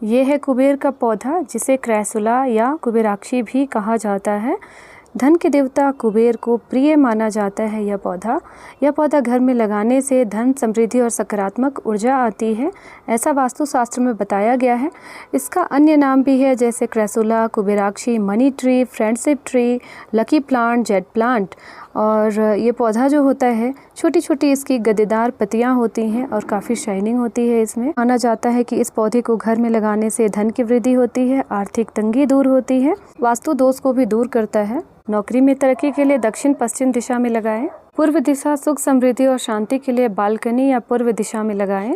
ये है कुबेर का पौधा, जिसे क्रैसुला या कुबेराक्षी भी कहा जाता है। धन के देवता कुबेर को प्रिय माना जाता है। यह पौधा घर में लगाने से धन, समृद्धि और सकारात्मक ऊर्जा आती है, ऐसा वास्तुशास्त्र में बताया गया है। इसका अन्य नाम भी है, जैसे क्रैसुला, कुबेराक्षी, money tree, friendship tree, lucky plant, jade plant. और ये पौधा जो होता है, छोटी छोटी इसकी गद्देदार पत्तियां होती हैं और काफ़ी शाइनिंग होती है। इसमें माना जाता है कि इस पौधे को घर में लगाने से धन की वृद्धि होती है, आर्थिक तंगी दूर होती है, वास्तु दोष को भी दूर करता है। नौकरी में तरक्की के लिए दक्षिण पश्चिम दिशा में लगाएं। पूर्व दिशा सुख, समृद्धि और शांति के लिए बालकनी या पूर्व दिशा में लगाएं।